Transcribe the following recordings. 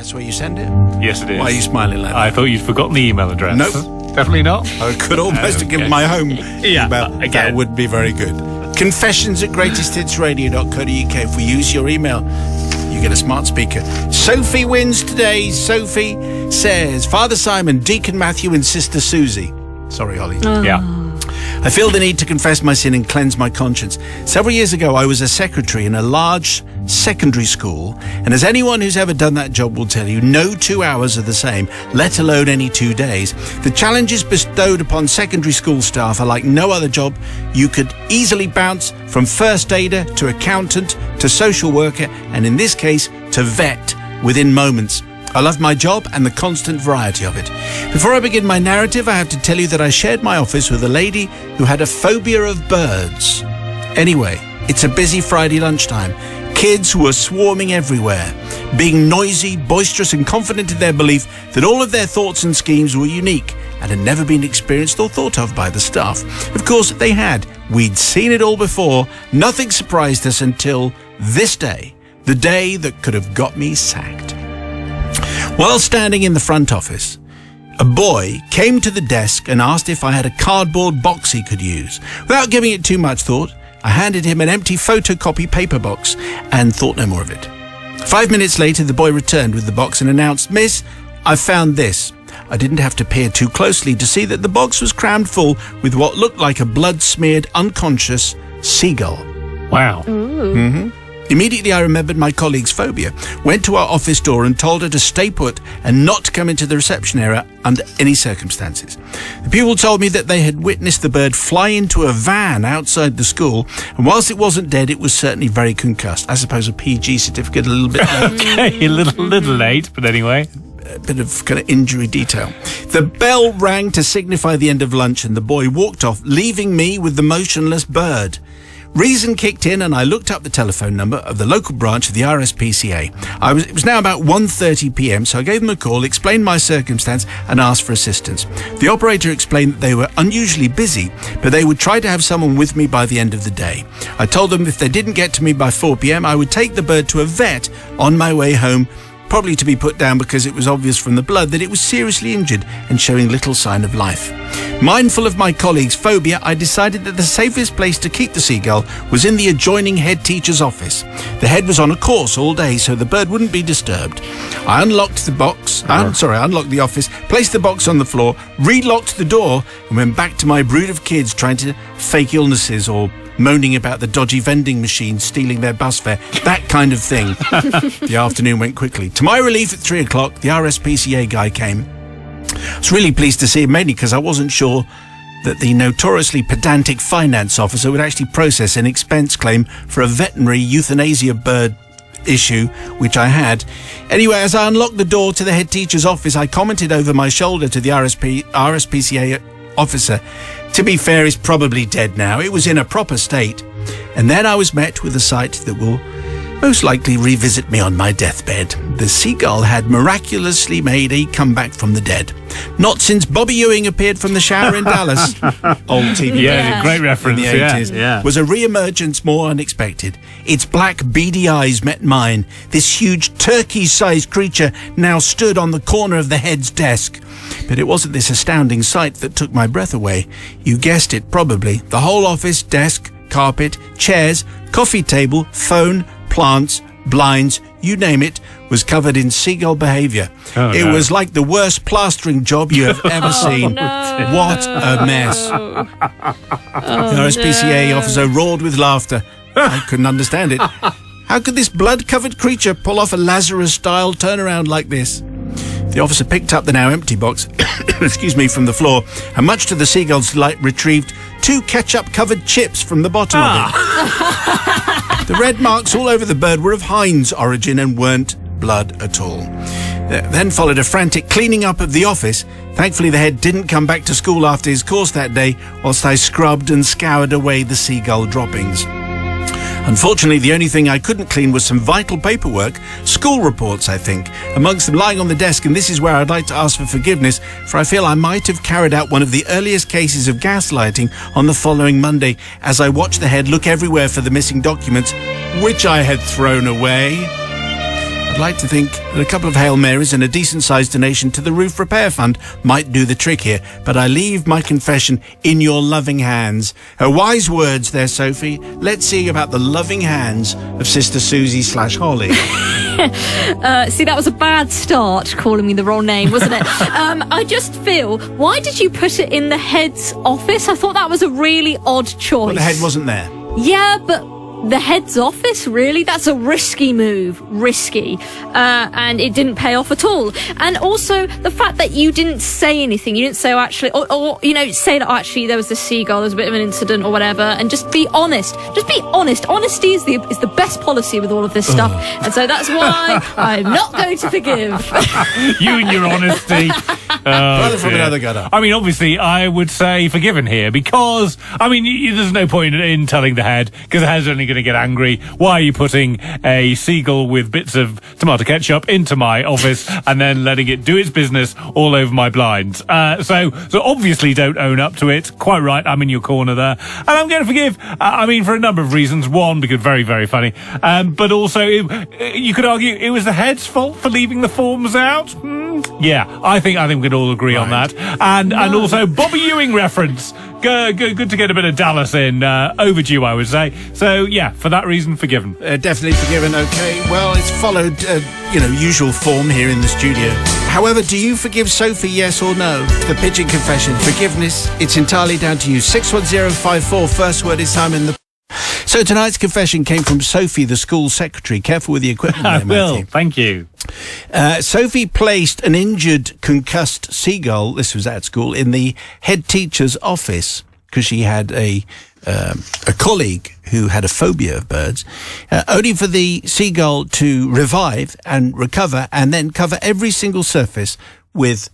That's where you send it? Yes, it is. Why are you smiling like that? I thought you'd forgotten the email address. Nope. Definitely not. I could almost have given my home. Yeah, but again. that would be very good. confessions@greatesthitsradio.co.uk. If we use your email, you get a smart speaker. Sophie wins today. Sophie says, Father Simon, Deacon Matthew and Sister Susie. Sorry, Holly. Yeah. I feel the need to confess my sin and cleanse my conscience. Several years ago, I was a secretary in a large secondary school, and as anyone who's ever done that job will tell you, no 2 hours are the same, let alone any 2 days. The challenges bestowed upon secondary school staff are like no other job. You could easily bounce from first aider to accountant to social worker, and in this case, to vet within moments. I love my job and the constant variety of it. Before I begin my narrative, I have to tell you that I shared my office with a lady who had a phobia of birds. Anyway, it's a busy Friday lunchtime. Kids who are swarming everywhere, being noisy, boisterous and confident in their belief that all of their thoughts and schemes were unique and had never been experienced or thought of by the staff. Of course, they had. We'd seen it all before. Nothing surprised us until this day, the day that could have got me sacked. While standing in the front office, a boy came to the desk and asked if I had a cardboard box he could use. Without giving it too much thought, I handed him an empty photocopy paper box and thought no more of it. 5 minutes later, the boy returned with the box and announced, Miss, I found this. I didn't have to peer too closely to see that the box was crammed full with what looked like a blood-smeared, unconscious seagull. Wow. Mm-hmm. Immediately I remembered my colleague's phobia, went to our office door and told her to stay put and not to come into the reception area under any circumstances. The people told me that they had witnessed the bird fly into a van outside the school, and whilst it wasn't dead, it was certainly very concussed. I suppose a PG certificate a little bit late. Okay, a little late, but anyway. A bit of kind of injury detail. The bell rang to signify the end of lunch and the boy walked off, leaving me with the motionless bird. Reason kicked in and I looked up the telephone number of the local branch of the RSPCA. It was now about 1:30 p.m, so I gave them a call, explained my circumstance and asked for assistance. The operator explained that they were unusually busy, but they would try to have someone with me by the end of the day. I told them if they didn't get to me by 4 p.m, I would take the bird to a vet on my way home, probably to be put down because it was obvious from the blood that it was seriously injured and showing little sign of life. Mindful of my colleague's phobia, I decided that the safest place to keep the seagull was in the adjoining head teacher's office. The head was on a course all day, so the bird wouldn't be disturbed. I unlocked the office, placed the box on the floor, relocked the door, and went back to my brood of kids trying to fake illnesses or moaning about the dodgy vending machines stealing their bus fare, that kind of thing. The afternoon went quickly. To my relief, at 3 o'clock, the RSPCA guy came. I was really pleased to see him, mainly because I wasn't sure that the notoriously pedantic finance officer would actually process an expense claim for a veterinary euthanasia bird issue, which I had. Anyway, as I unlocked the door to the head teacher's office, I commented over my shoulder to the RSPCA officer, to be fair, it's probably dead now. It was in a proper state. And then I was met with a sight that will most likely revisit me on my deathbed. The seagull had miraculously made a comeback from the dead. Not since Bobby Ewing appeared from the shower in Dallas. Old TV. Yeah, great reference. In the 80s. Yeah. Was a re-emergence more unexpected. Its black, beady eyes met mine. This huge turkey-sized creature now stood on the corner of the head's desk. But it wasn't this astounding sight that took my breath away. You guessed it, probably. The whole office, desk, carpet, chairs, coffee table, phone, plants, blinds, you name it, was covered in seagull behaviour. It was like the worst plastering job you have ever seen. No. What a mess. The RSPCA officer roared with laughter. I couldn't understand it. How could this blood-covered creature pull off a Lazarus-style turnaround like this? The officer picked up the now empty box, excuse me, from the floor, and much to the seagull's delight, retrieved 2 ketchup-covered chips from the bottom of it. The red marks all over the bird were of Heinz origin and weren't blood at all. Then followed a frantic cleaning up of the office. Thankfully, the head didn't come back to school after his course that day, whilst I scrubbed and scoured away the seagull droppings. Unfortunately, the only thing I couldn't clean was some vital paperwork, school reports, I think, amongst them lying on the desk, and this is where I'd like to ask for forgiveness, for I feel I might have carried out one of the earliest cases of gaslighting on the following Monday, as I watched the head look everywhere for the missing documents, which I had thrown away. I'd like to think that a couple of Hail Marys and a decent-sized donation to the Roof Repair Fund might do the trick here, but I leave my confession in your loving hands. Her wise words there, Sophie. Let's see about the loving hands of Sister Susie/Holly. See, that was a bad start, calling me the wrong name, wasn't it? I just feel, why did you put it in the head's office? I thought that was a really odd choice. Well, the head wasn't there. Yeah, but the head's office, really? That's a risky move. Risky. And it didn't pay off at all. And also, the fact that you didn't say anything. You didn't say, say that, actually, there was this seagull, there was a bit of an incident or whatever, and just be honest. Just be honest. Honesty is the best policy with all of this stuff. And so that's why I'm not going to forgive. You and your honesty. Brother from another gutter. I mean, obviously, I would say forgiven here because, there's no point in telling the head because the head's only going to get angry. Why are you putting a seagull with bits of tomato ketchup into my office and then letting it do its business all over my blinds? So obviously don't own up to it. Quite right, I'm in your corner there. And I'm going to forgive, for a number of reasons. One, because very, very funny. But also, you could argue it was the head's fault for leaving the forms out. Yeah, I think we could all agree on that. And also Bobby Ewing reference. Good to get a bit of Dallas in. Overdue, I would say. So, yeah, for that reason, forgiven. Definitely forgiven, okay. Well, it's followed, usual form here in the studio. However, do you forgive Sophie, yes or no? The Pigeon Confession. Forgiveness, it's entirely down to you. 61054, first word is Simon. So tonight's confession came from Sophie, the school secretary. Careful with the equipment there, I will, Matthew. thank you. Sophie placed an injured, concussed seagull, this was at school, in the head teacher's office because she had a colleague who had a phobia of birds, only for the seagull to revive and recover and then cover every single surface with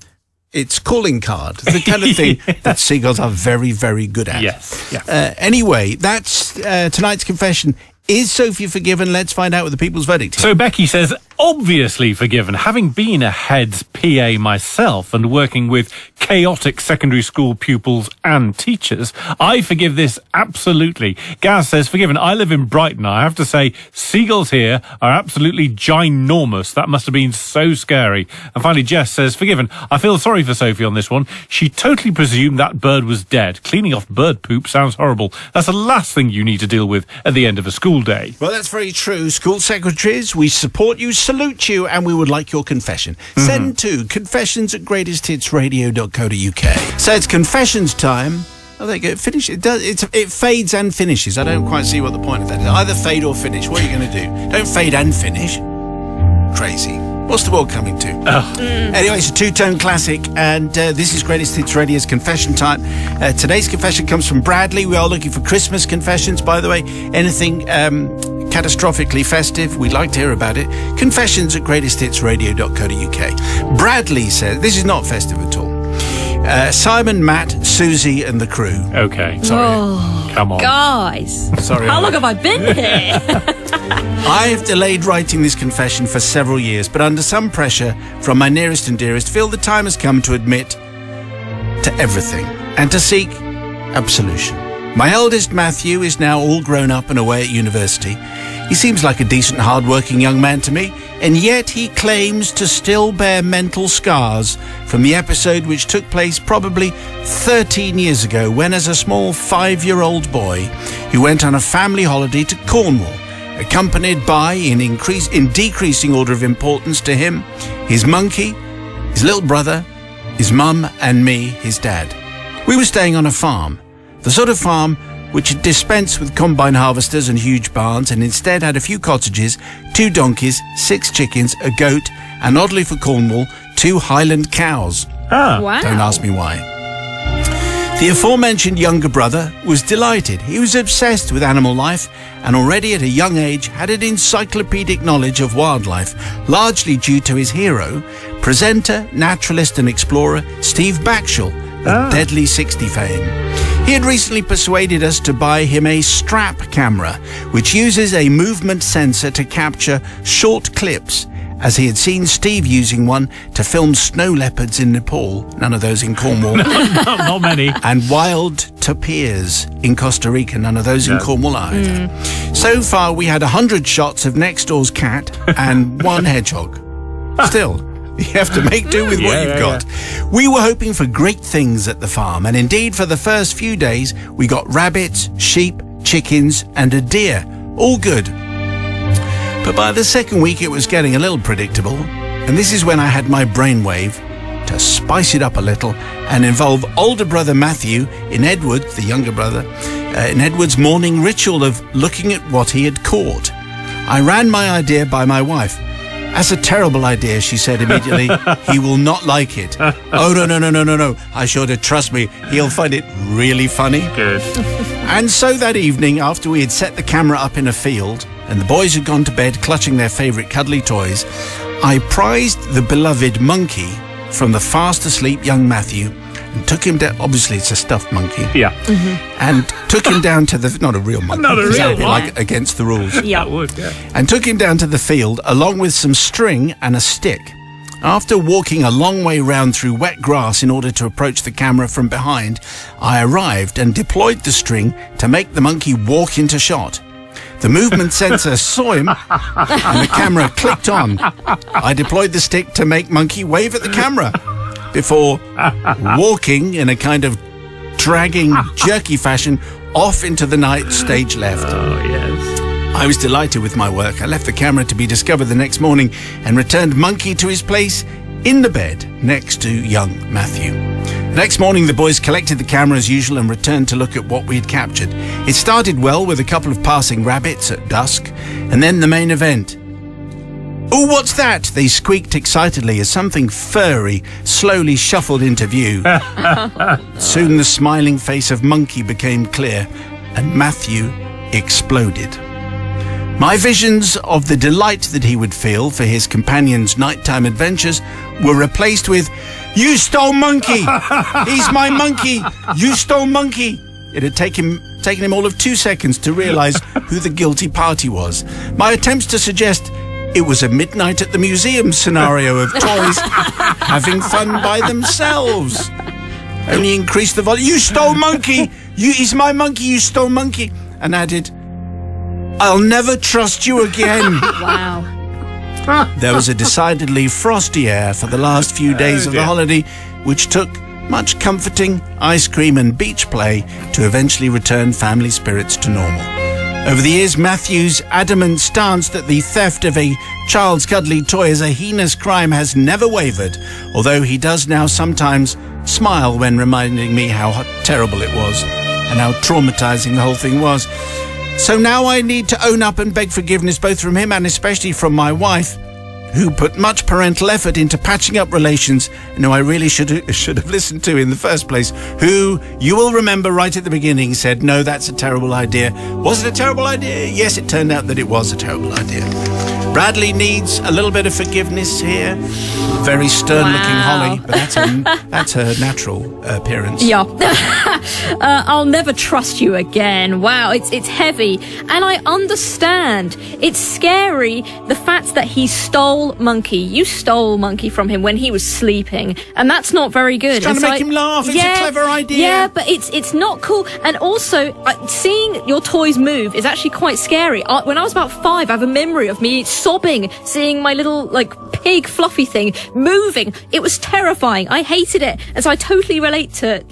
its calling card, the kind of thing that seagulls are very, very good at. Yes. Yeah. Anyway, that's tonight's confession. Is Sophie forgiven? Let's find out with the people's verdict. So Becky says, obviously forgiven. Having been a head's PA myself and working with chaotic secondary school pupils and teachers, I forgive this absolutely. Gaz says, forgiven. I live in Brighton. I have to say, seagulls here are absolutely ginormous. That must have been so scary. And finally, Jess says, forgiven. I feel sorry for Sophie on this one. She totally presumed that bird was dead. Cleaning off bird poop sounds horrible. That's the last thing you need to deal with at the end of a school day. Well, that's very true. School secretaries, we support you, salute you, and we would like your confession. Send to confessions@greatesthitsradio.co.uk. So it's confessions time. Oh, there you go. Finish. It fades and finishes. I don't quite see what the point of that is. Either fade or finish. What are you going to do? Don't fade and finish. Crazy. What's the world coming to? Anyway, it's a two-tone classic, and this is Greatest Hits Radio's confession time. Today's confession comes from Bradley. We are looking for Christmas confessions, by the way. Anything catastrophically festive, we'd like to hear about it. Confessions@greatesthitsradio.co.uk. Bradley says, this is not festive at all. Simon, Matt, Susie and the crew. Okay. Sorry. Oh, come on. Guys. Sorry. How long have I been here? I have delayed writing this confession for several years, but under some pressure from my nearest and dearest, feel the time has come to admit to everything and to seek absolution. My eldest, Matthew, is now all grown up and away at university. He seems like a decent, hard-working young man to me, and yet he claims to still bear mental scars from the episode which took place probably 13 years ago when, as a small 5-year-old boy, he went on a family holiday to Cornwall, accompanied by, in decreasing order of importance to him, his monkey, his little brother, his mum, and me, his dad. We were staying on a farm, the sort of farm which had dispensed with combine harvesters and huge barns and instead had a few cottages, 2 donkeys, 6 chickens, a goat, and oddly for Cornwall, 2 Highland cows. Wow. Don't ask me why. The aforementioned younger brother was delighted. He was obsessed with animal life and already at a young age had an encyclopedic knowledge of wildlife, largely due to his hero, presenter, naturalist and explorer Steve Backshall of Deadly 60 fame. He had recently persuaded us to buy him a strap camera, which uses a movement sensor to capture short clips as he had seen Steve using one to film snow leopards in Nepal, none of those in Cornwall, Not many. and wild tapirs in Costa Rica, none of those in Cornwall either. So far, we had 100 shots of next door's cat and one hedgehog. Still, you have to make do with what you've got. We were hoping for great things at the farm, and indeed for the first few days we got rabbits, sheep, chickens and a deer. All good. But by the second week it was getting a little predictable, and this is when I had my brainwave to spice it up a little and involve older brother Matthew in Edward, the younger brother, in Edward's morning ritual of looking at what he had caught. I ran my idea by my wife. That's a terrible idea, she said immediately. He will not like it. Oh, no. I showed her, trust me, he'll find it really funny. Good. And so that evening, after we had set the camera up in a field and the boys had gone to bed clutching their favourite cuddly toys, I prized the beloved monkey from the fast asleep young Matthew and took him down. Obviously, it's a stuffed monkey. Yeah. And took him down to the... Not a real monkey. Not a real That'd be one. like against the rules. Yeah. That would, yeah. And took him down to the field along with some string and a stick. After walking a long way round through wet grass in order to approach the camera from behind, I arrived and deployed the string to make the monkey walk into shot. The movement sensor saw him and the camera clicked on. I deployed the stick to make monkey wave at the camera before walking in a kind of dragging, jerky fashion off into the night, stage left. Oh, yes. I was delighted with my work. I left the camera to be discovered the next morning and returned Monkey to his place in the bed next to young Matthew. The next morning, the boys collected the camera as usual and returned to look at what we had captured. It started well with a couple of passing rabbits at dusk, and then the main event. "Oh, what's that?" they squeaked excitedly as something furry slowly shuffled into view. Soon the smiling face of Monkey became clear, and Matthew exploded. My visions of the delight that he would feel for his companion's nighttime adventures were replaced with, "You stole Monkey! He's my monkey! You stole Monkey!" It had taken him all of 2 seconds to realise who the guilty party was. My attempts to suggest it was a midnight at the museum scenario of toys having fun by themselves only increased the volume. "You stole Monkey! He's my monkey! You stole Monkey!" And added, "I'll never trust you again." Wow. There was a decidedly frosty air for the last few days of the holiday, which took much comforting ice cream and beach play to eventually return family spirits to normal. Over the years, Matthew's adamant stance that the theft of a child's cuddly toy is a heinous crime has never wavered, although he does now sometimes smile when reminding me how terrible it was and how traumatizing the whole thing was. So now I need to own up and beg forgiveness both from him and especially from my wife, who put much parental effort into patching up relations and who I really should have listened to in the first place, who, you will remember right at the beginning, said, "No, that's a terrible idea." Was it a terrible idea? Yes, it turned out that it was a terrible idea. Bradley needs a little bit of forgiveness here. Very stern-looking Holly, but that's her natural appearance. Yeah. I'll never trust you again. Wow, it's heavy. And I understand. It's scary, the fact that he stole Monkey. You stole Monkey from him when he was sleeping. And that's not very good. He's trying to make him laugh. It's a clever idea. Yeah, but it's not cool. And also, seeing your toys move is actually quite scary. When I was about 5, I have a memory of me sobbing, seeing my little, pig fluffy thing moving. It was terrifying. I hated it. And so I totally relate to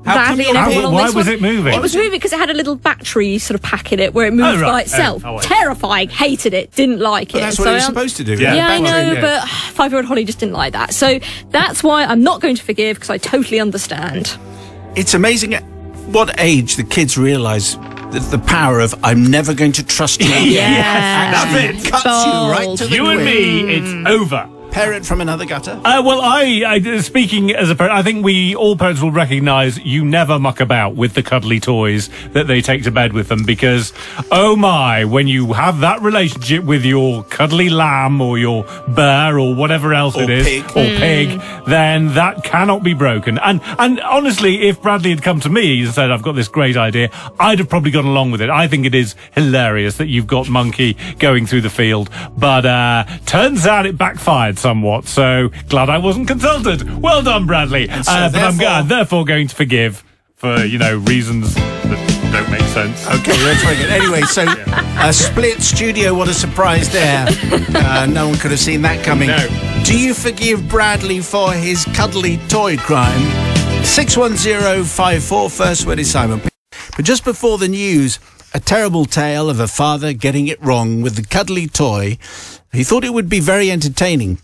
Bradley and everyone on Why this was one. it moving? It was moving because it had a little battery sort of pack in it where it moved by itself. Terrifying. Hated it. Didn't like it. But that's what it was supposed to do. Yeah, I know, but 5-year-old Holly just didn't like that. So that's why I'm not going to forgive, because I totally understand. It's amazing at what age the kids realise the power of "I'm never going to trust you." Yeah. That's it. Cuts you right to the You and quick. me, it's over. parent from another gutter? Well, I speaking as a parent, I think all parents will recognise you never muck about with the cuddly toys that they take to bed with them, because, oh my, when you have that relationship with your cuddly lamb or your bear or whatever else it is, or pig, then that cannot be broken. And honestly, if Bradley had come to me and said, I've got this great idea, I'd have probably gone along with it. I think it is hilarious that you've got Monkey going through the field, but turns out it backfired somewhat, so glad I wasn't consulted. Well done, Bradley. So but I'm therefore going to forgive for, reasons that don't make sense. Okay, that's very good. Anyway, so a split studio, what a surprise there. No one could have seen that coming. No. Do you forgive Bradley for his cuddly toy crime? 61054, first word is Simon. But just before the news, a terrible tale of a father getting it wrong with the cuddly toy. He thought it would be very entertaining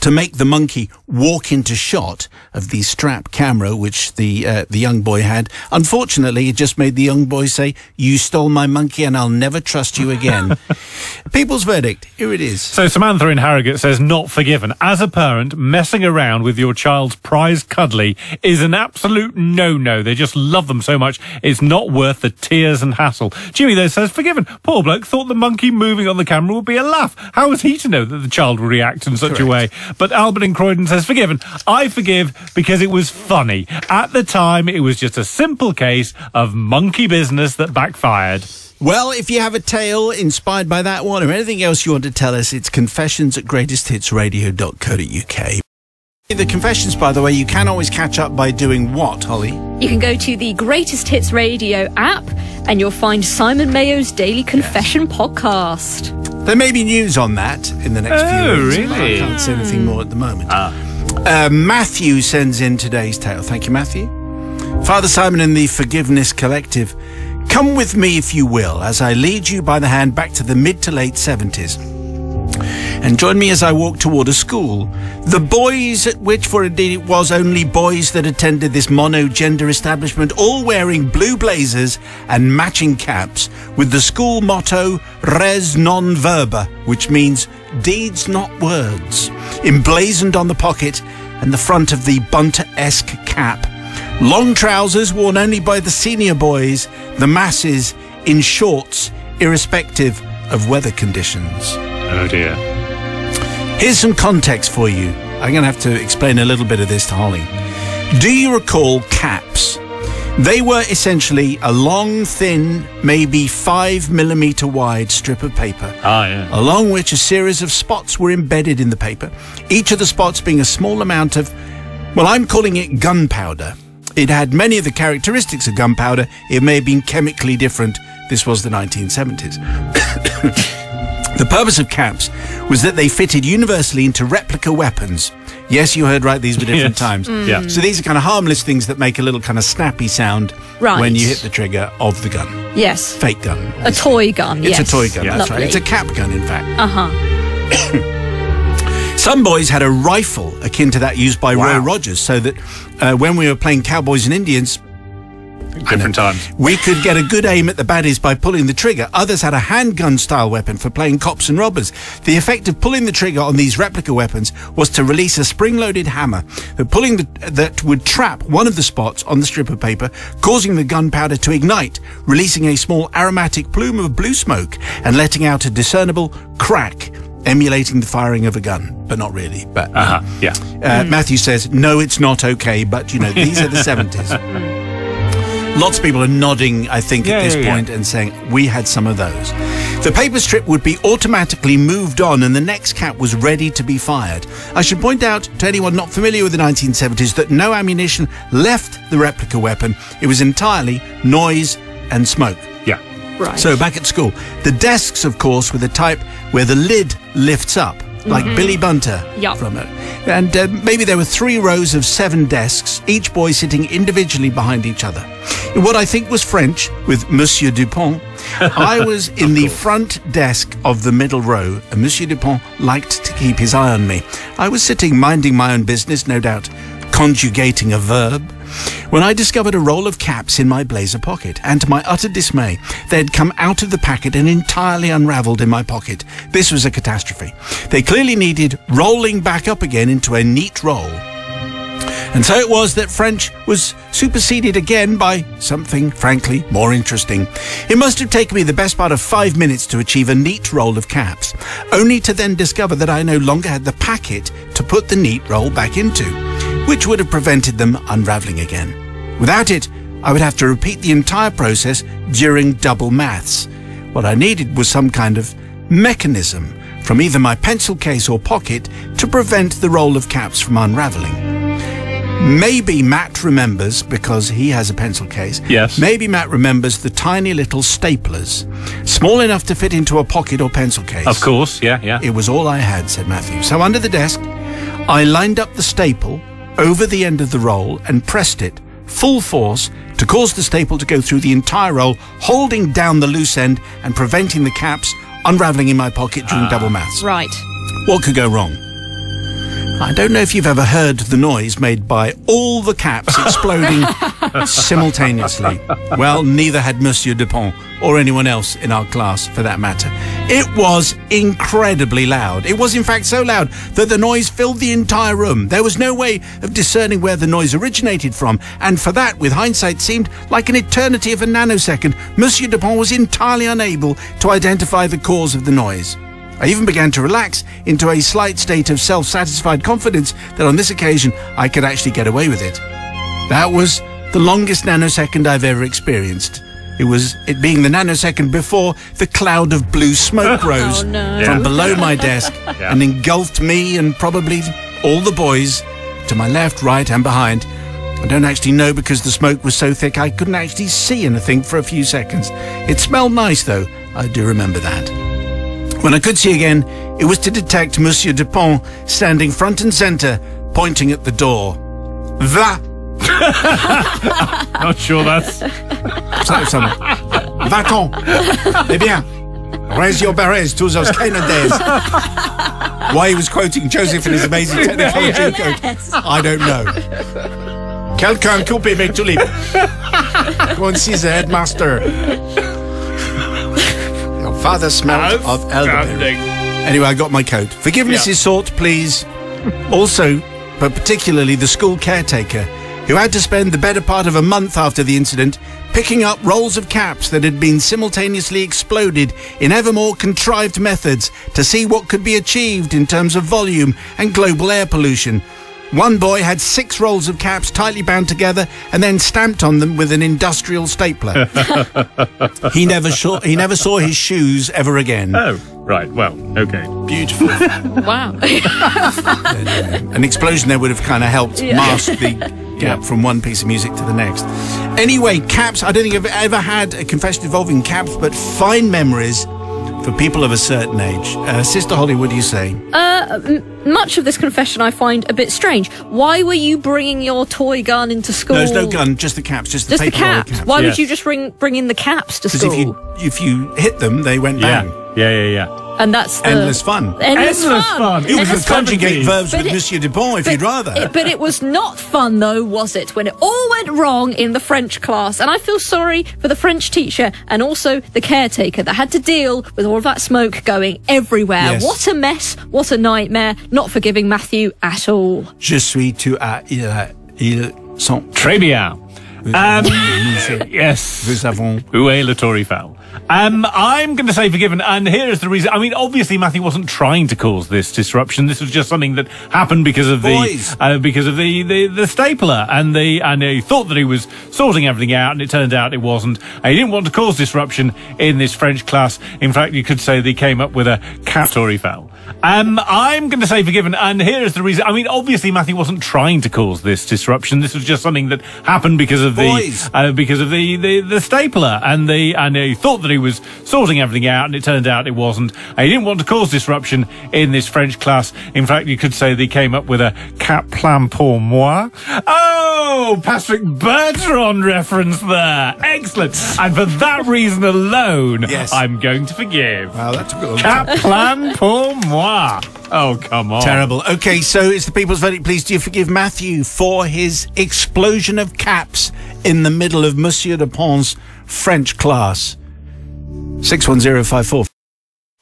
to make the monkey walk into shot of the strap camera which the young boy had. Unfortunately, it just made the young boy say, "You stole my monkey and I'll never trust you again." People's verdict, here it is. So Samantha in Harrogate says, not forgiven. As a parent, messing around with your child's prized cuddly is an absolute no-no. They just love them so much, it's not worth the tears and hassle. Jimmy, though, says, forgiven. Poor bloke thought the monkey moving on the camera would be a laugh. How was he to know that the child would react in such a way? But Albert in Croydon says, forgiven. I forgive because it was funny. At the time, it was just a simple case of monkey business that backfired. Well, if you have a tale inspired by that one or anything else you want to tell us, it's confessions@greatesthitsradio.co.uk. The confessions, by the way, you can always catch up by doing what, Holly? You can go to the Greatest Hits Radio app and you'll find Simon Mayo's Daily Confession podcast. There may be news on that in the next few weeks. Really? I can't say anything more at the moment. Matthew sends in today's tale. Thank you, Matthew. Father Simon and the Forgiveness Collective, come with me, if you will, as I lead you by the hand back to the mid to late 70s. And join me as I walk toward a school. The boys at which, for indeed it was only boys that attended this mono-gender establishment, all wearing blue blazers and matching caps, with the school motto, res non verba, which means deeds not words, emblazoned on the pocket and the front of the bunter-esque cap. Long trousers worn only by the senior boys, the masses in shorts, irrespective of weather conditions. Oh dear. Here's some context for you. I'm going to have to explain a little bit of this to Holly. Do you recall caps? They were essentially a long, thin, maybe 5mm wide strip of paper, along which a series of spots were embedded in the paper, each of the spots being a small amount of, well, I'm calling it gunpowder. It had many of the characteristics of gunpowder. It may have been chemically different. This was the 1970s. The purpose of caps was that they fitted universally into replica weapons. Yes, you heard right, these were different times. Yeah. So these are kind of harmless things that make a little kind of snappy sound when you hit the trigger of the gun. Yes. Fake gun. A toy gun, It's yes. a toy gun, that's Lovely. right. It's a cap gun, in fact. Uh-huh. Some boys had a rifle akin to that used by Roy Rogers, so that when we were playing Cowboys and Indians, Different times. we could get a good aim at the baddies by pulling the trigger. Others had a handgun-style weapon for playing cops and robbers. The effect of pulling the trigger on these replica weapons was to release a spring-loaded hammer that would trap one of the spots on the strip of paper, causing the gunpowder to ignite, releasing a small aromatic plume of blue smoke and letting out a discernible crack, emulating the firing of a gun, but not really. But Matthew says, no, it's not okay, but, these are the 70s. Lots of people are nodding, I think, at this point and saying, we had some of those. The paper strip would be automatically moved on and the next cap was ready to be fired. I should point out to anyone not familiar with the 1970s that no ammunition left the replica weapon. It was entirely noise and smoke. Yeah. Right. So back at school, the desks, of course, were the type where the lid lifts up, like Billy Bunter from it. And maybe there were 3 rows of 7 desks, each boy sitting individually behind each other. In what I think was French, with Monsieur Dupont, I was in the front desk of the middle row, and Monsieur Dupont liked to keep his eye on me. I was sitting minding my own business, no doubt conjugating a verb, when I discovered a roll of caps in my blazer pocket, and to my utter dismay, they had come out of the packet and entirely unravelled in my pocket. This was a catastrophe. They clearly needed rolling back up again into a neat roll. And so it was that French was superseded again by something, frankly, more interesting. It must have taken me the best part of 5 minutes to achieve a neat roll of caps, only to then discover that I no longer had the packet to put the neat roll back into, which would have prevented them unravelling again. Without it, I would have to repeat the entire process during double maths. What I needed was some kind of mechanism from either my pencil case or pocket to prevent the roll of caps from unravelling. Maybe Matt remembers, because he has a pencil case. Yes. Maybe Matt remembers the tiny little staplers, small enough to fit into a pocket or pencil case. Of course, yeah. It was all I had, said Matthew. So under the desk, I lined up the staple over the end of the roll and pressed it full force to cause the staple to go through the entire roll, holding down the loose end and preventing the caps unravelling in my pocket during double maths. Right. What could go wrong? I don't know if you've ever heard the noise made by all the caps exploding simultaneously. Well, neither had Monsieur Dupont or anyone else in our class, for that matter. It was incredibly loud. It was, in fact, so loud that the noise filled the entire room. There was no way of discerning where the noise originated from, and for that, with hindsight, seemed like an eternity of a nanosecond. Monsieur Dupont was entirely unable to identify the cause of the noise. I even began to relax into a slight state of self-satisfied confidence that on this occasion I could actually get away with it. That was the longest nanosecond I've ever experienced. It being the nanosecond before the cloud of blue smoke rose from below my desk and engulfed me and probably all the boys to my left, right and behind. I don't actually know because the smoke was so thick I couldn't actually see anything for a few seconds. It smelled nice though, I do remember that. When I could see again, it was to detect Monsieur Dupont standing front and centre, pointing at the door. Va! Not sure that's... Va-t'en! Eh bien, raise your berets to those Canadiens. Why he was quoting Joseph in his amazing technology code, I don't know. Quelqu'un coupe mes tulipes. Go and see the headmaster. Father smelled of elderberry. Anyway, I got my coat. Forgiveness is sought, please. Also, but particularly the school caretaker, who had to spend the better part of a month after the incident picking up rolls of caps that had been simultaneously exploded in ever more contrived methods to see what could be achieved in terms of volume and global air pollution. One boy had 6 rolls of caps tightly bound together and then stamped on them with an industrial stapler. He never saw his shoes ever again. Oh, right. Well, okay. Beautiful. Wow. An explosion there would have kind of helped mask the gap from one piece of music to the next. Anyway, caps. I don't think I've ever had a confession involving caps, but fine memories for people of a certain age. Sister Holly, what do you say? Much of this confession I find a bit strange. Why were you bringing your toy gun into school? No, there's no gun, just the caps, just the paper caps. caps. Why would you just bring in the caps to school? Because if you hit them, they went bang. Yeah. And that's endless fun. Endless fun. You could conjugate verbs but with Monsieur Dupont if you'd rather. But it was not fun, though, was it? When it all went wrong in the French class. And I feel sorry for the French teacher and also the caretaker that had to deal with all of that smoke going everywhere. Yes. What a mess. What a nightmare. Not forgiving Matthew at all. Je suis tu as ils sont très bien. Yes. Nous avons. Où est le Torifal? I'm going to say forgiven, and here is the reason. I mean, obviously, Matthew wasn't trying to cause this disruption. This was just something that happened because of the stapler, and he thought that he was sorting everything out, and it turned out it wasn't. And he didn't want to cause disruption in this French class. In fact, you could say they came up with a Torifal. I'm going to say forgiven, and here is the reason. I mean, obviously, Matthew wasn't trying to cause this disruption. This was just something that happened because of the stapler, and he thought that he was sorting everything out, and it turned out it wasn't. He didn't want to cause disruption in this French class. In fact, you could say they came up with a Cap plan pour moi. Oh, Oh, Patrick Bertrand reference there. Excellent. And for that reason alone, Yes. I'm going to forgive. Wow, that took a long Cap plan pour moi. Oh, come on. Terrible. Okay, so it's the people's verdict. Please do you forgive Matthew for his explosion of caps in the middle of Monsieur Dupont's French class? 61054.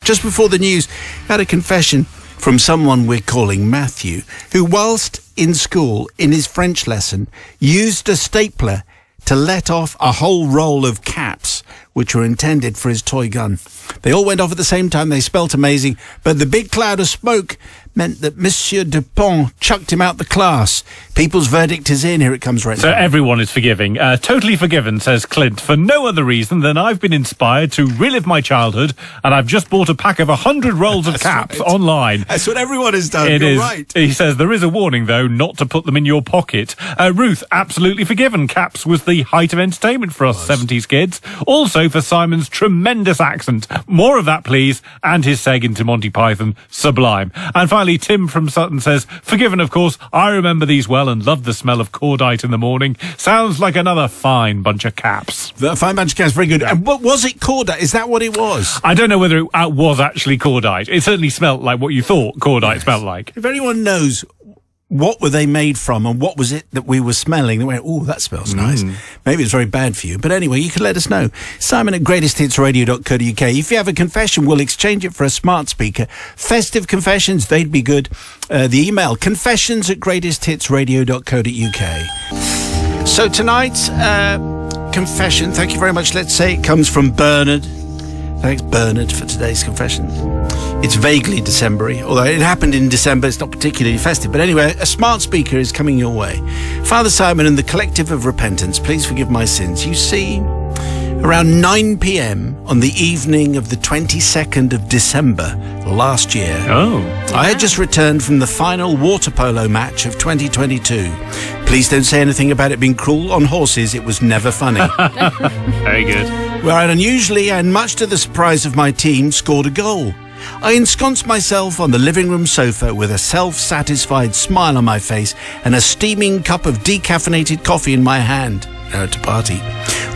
Just before the news, I had a confession from someone we're calling Matthew, who whilst in school, in his French lesson, used a stapler to let off a whole roll of caps, which were intended for his toy gun. They all went off at the same time. They smelt amazing, but the big cloud of smoke meant that Monsieur Dupont chucked him out the class. People's verdict is in. Here it comes right So now. everyone is forgiving. Totally forgiven, says Clint, for no other reason than I've been inspired to relive my childhood, and I've just bought a pack of 100 rolls of caps online. That's what everyone has done. It You're is. right. He says there is a warning, though, not to put them in your pocket. Ruth, absolutely forgiven. Caps was the height of entertainment for us 70s kids. Also for Simon's tremendous accent. More of that, please. And his seg into Monty Python. Sublime. And finally, Tim from Sutton says, forgiven, of course. I remember these well and loved the smell of cordite in the morning. Sounds like another fine bunch of caps. The fine bunch of caps, very good. And what was it cordite? Is that what it was? I don't know whether it was actually cordite. It certainly smelt like what you thought cordite smelled like. If anyone knows what were they made from and what was it that we were smelling, they went, oh, that smells nice. Maybe it's very bad for you. But anyway, you can let us know. Simon at greatesthitsradio.co.uk. If you have a confession, we'll exchange it for a smart speaker. Festive confessions, they'd be good. The email, confessions@greatesthitsradio.co.uk. So tonight's confession, thank you very much. Let's say it comes from Bernard. Thanks, Bernard, for today's confession. It's vaguely December-y, although it happened in December. It's not particularly festive. But anyway, a smart speaker is coming your way. Father Simon and the Collective of Repentance, please forgive my sins. You see, around 9 p.m. on the evening of the 22nd of December last year, I had just returned from the final water polo match of 2022. Please don't say anything about it being cruel on horses. It was never funny. Very good. Where I unusually, and much to the surprise of my team, scored a goal. I ensconced myself on the living room sofa with a self-satisfied smile on my face and a steaming cup of decaffeinated coffee in my hand. To party.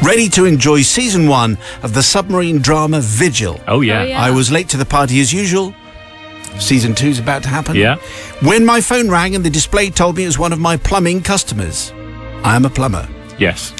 Ready to enjoy season 1 of the submarine drama Vigil. Oh, yeah. I was late to the party as usual. Season 2 is about to happen. Yeah. When my phone rang and the display told me it was one of my plumbing customers. I am a plumber. Yes.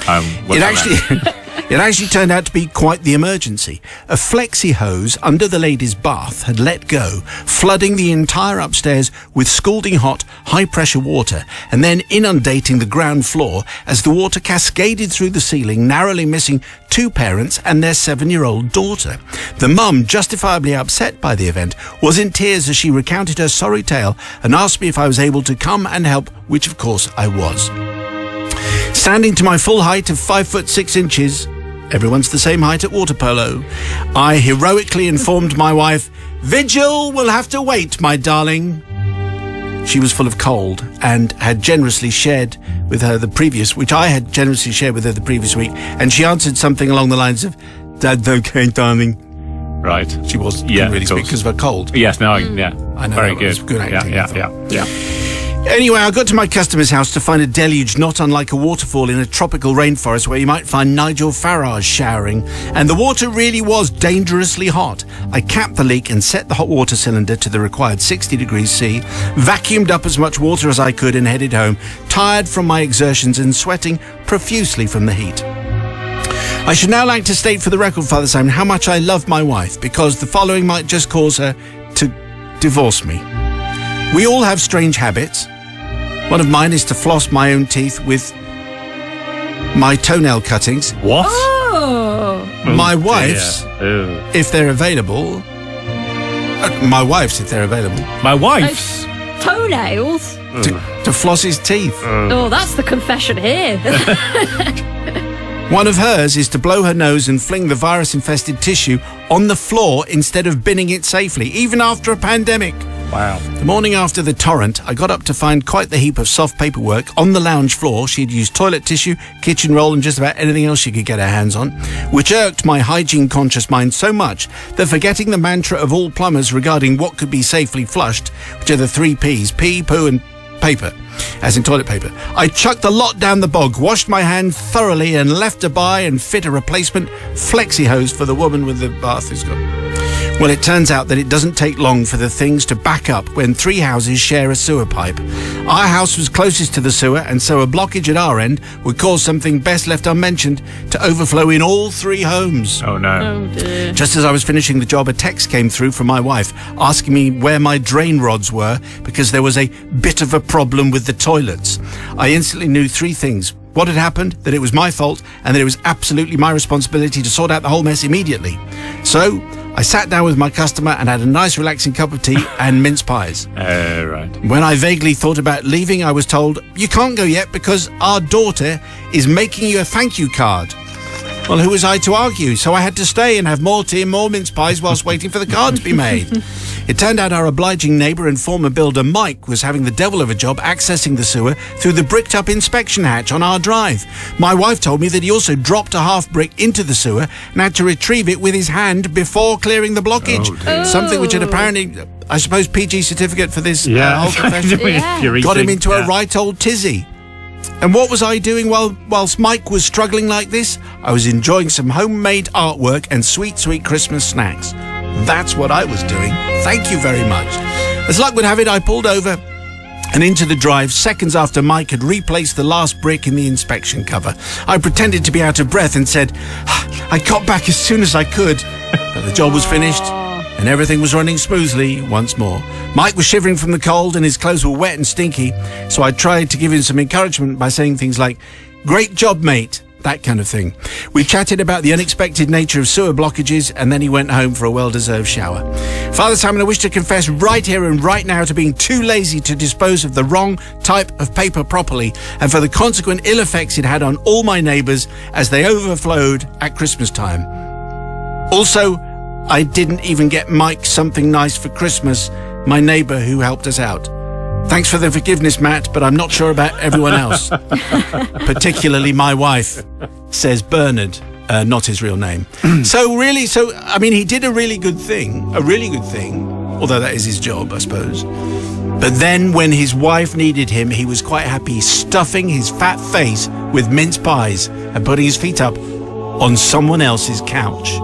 It actually turned out to be quite the emergency. A flexi hose under the lady's bath had let go, flooding the entire upstairs with scalding hot, high-pressure water, and then inundating the ground floor as the water cascaded through the ceiling, narrowly missing 2 parents and their 7-year-old daughter. The mum, justifiably upset by the event, was in tears as she recounted her sorry tale and asked me if I was able to come and help, which of course I was. Standing to my full height of 5'6", everyone's the same height at water polo, I heroically informed my wife, "Vigil will have to wait, my darling." She was full of cold and had generously shared with her the previous, which I had generously shared with her the previous week, and she answered something along the lines of, "That's okay, darling." Right. She couldn't really speak because of her cold. Yes, no, I know. Very It good. was good acting. Yeah. Anyway, I got to my customer's house to find a deluge not unlike a waterfall in a tropical rainforest where you might find Nigel Farage showering, and the water really was dangerously hot. I capped the leak and set the hot water cylinder to the required 60 degrees C, vacuumed up as much water as I could and headed home, tired from my exertions and sweating profusely from the heat. I should now like to state for the record, Father Simon, how much I love my wife, because the following might just cause her to divorce me. We all have strange habits. One of mine is to floss my own teeth with my toenail cuttings. What? Oh. My wife's, Ew. if they're available. My wife's, if they're available. My wife's. Toenails? To floss his teeth. Oh, that's the confession here. One of hers is to blow her nose and fling the virus-infested tissue on the floor instead of binning it safely, even after a pandemic. Wow. The morning after the torrent, I got up to find quite the heap of soft paperwork on the lounge floor. She'd used toilet tissue, kitchen roll, and just about anything else she could get her hands on, which irked my hygiene-conscious mind so much that, forgetting the mantra of all plumbers regarding what could be safely flushed, which are the 3 Ps, pee, poo, and paper, as in toilet paper. I chucked a lot down the bog, washed my hand thoroughly and left to buy and fit a replacement flexi hose for the woman with the bath who's got. Well, it turns out that it doesn't take long for the things to back up when 3 houses share a sewer pipe. Our house was closest to the sewer, and so a blockage at our end would cause something best left unmentioned to overflow in all 3 homes. Oh, no. Oh, dear. Just as I was finishing the job, a text came through from my wife asking me where my drain rods were because there was a bit of a problem with the toilets. I instantly knew 3 things. What had happened, that it was my fault, and that it was absolutely my responsibility to sort out the whole mess immediately. So I sat down with my customer and had a nice relaxing cup of tea and mince pies. Right. When I vaguely thought about leaving, I was told, you can't go yet because our daughter is making you a thank you card. Well, who was I to argue? So I had to stay and have more tea and more mince pies whilst waiting for the card to be made. It turned out our obliging neighbour and former builder Mike was having the devil of a job accessing the sewer through the bricked-up inspection hatch on our drive. My wife told me that he also dropped a half brick into the sewer and had to retrieve it with his hand before clearing the blockage. Oh, dear. Something which had apparently, I suppose, PG certificate for this whole profession. Yeah. Got him into a right old tizzy. And what was I doing whilst Mike was struggling like this? I was enjoying some homemade artwork and sweet, sweet Christmas snacks. That's what I was doing. Thank you very much. As luck would have it, I pulled over and into the drive seconds after Mike had replaced the last brick in the inspection cover. I pretended to be out of breath and said, I got back as soon as I could. But the job was finished and everything was running smoothly once more. Mike was shivering from the cold and his clothes were wet and stinky, so I tried to give him some encouragement by saying things like, great job, mate, that kind of thing. We chatted about the unexpected nature of sewer blockages, and then he went home for a well-deserved shower. Father Simon, I wish to confess right here and right now to being too lazy to dispose of the wrong type of paper properly, and for the consequent ill effects it had on all my neighbours as they overflowed at Christmas time. Also, I didn't even get Mike something nice for Christmas, my neighbour who helped us out. Thanks for the forgiveness, Matt, but I'm not sure about everyone else. Particularly my wife, says Bernard, not his real name. I mean, he did a really good thing, although that is his job, I suppose. But then when his wife needed him, he was quite happy stuffing his fat face with mince pies and putting his feet up on someone else's couch.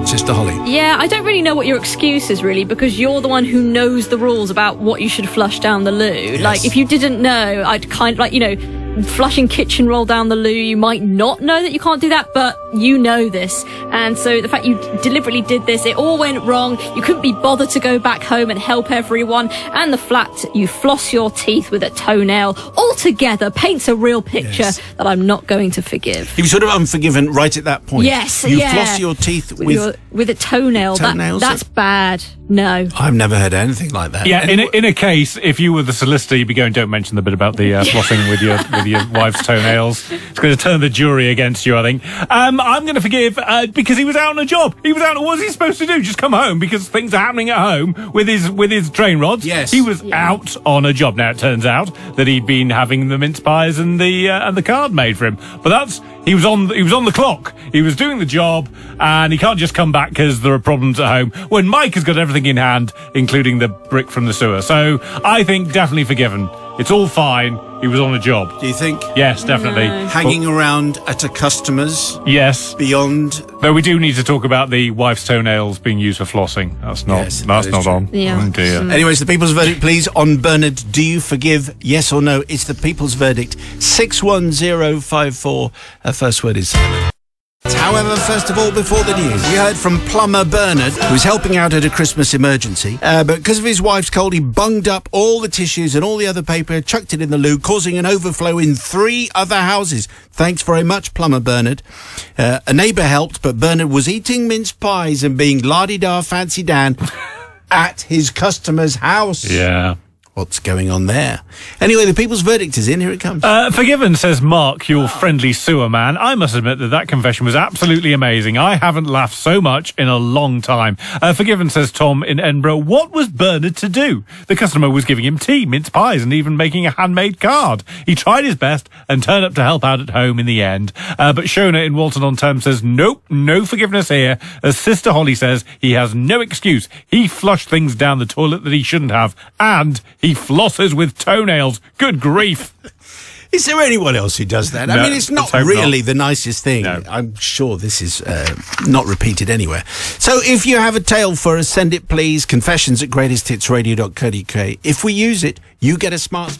Sister Holly. Yeah, I don't really know what your excuse is, really, because you're the one who knows the rules about what you should flush down the loo. Yes. Like, if you didn't know, I'd kind of, like, you know, flushing kitchen roll down the loo, you might not know that you can't do that, but you know this. And so the fact you deliberately did this, it all went wrong. You couldn't be bothered to go back home and help everyone. And the fact you floss your teeth with a toenail altogether paints a real picture that I'm not going to forgive. He was sort of unforgiven right at that point. Yes, you yeah. floss your teeth with a toenail. That's bad. No. I've never heard anything like that. Yeah, in a case, if you were the solicitor, you'd be going, don't mention the bit about the flossing with your wife's toenails. It's going to turn the jury against you, I think. I'm going to forgive because he was out on a job. He was out. What was he supposed to do? Just come home because things are happening at home with his drain rods? Yes. He was out on a job. Now it turns out that he'd been having the mince pies and the card made for him. But he was on the clock. He was doing the job, and he can't just come back because there are problems at home when Mike has got everything in hand, including the brick from the sewer. So I think definitely forgiven. It's all fine. He was on a job. Do you think? Yes, definitely. Hanging around at a customer's? Yes. Beyond? Though we do need to talk about the wife's toenails being used for flossing. That's not on. Yeah. Oh dear. Anyways, the people's verdict, please, on Bernard. Do you forgive? Yes or no? It's the people's verdict. 61054. First word is silent. However, first of all, before the news, we heard from plumber Bernard, who was helping out at a Christmas emergency. But because of his wife's cold, he bunged up all the tissues and all the other paper, chucked it in the loo, causing an overflow in 3 other houses. Thanks very much, plumber Bernard. A neighbour helped, but Bernard was eating mince pies and being la-di-da fancy Dan at his customer's house. Yeah. What's going on there? Anyway, the people's verdict is in. Here it comes. Forgiven, says Mark, your friendly sewer man. I must admit that confession was absolutely amazing. I haven't laughed so much in a long time. Forgiven, says Tom in Edinburgh. What was Bernard to do? The customer was giving him tea, mince pies, and even making a handmade card. He tried his best and turned up to help out at home in the end. But Shona in Walton-on-Thames says, nope, no forgiveness here. As Sister Holly says, he has no excuse. He flushed things down the toilet that he shouldn't have, and He flosses with toenails. Good grief. Is there anyone else who does that? No, I mean, it's not let's hope really not. the nicest thing. No. I'm sure this is not repeated anywhere. So if you have a tale for us, send it, please. Confessions@greatesthitsradio.co.uk. If we use it, you get a smart speaker.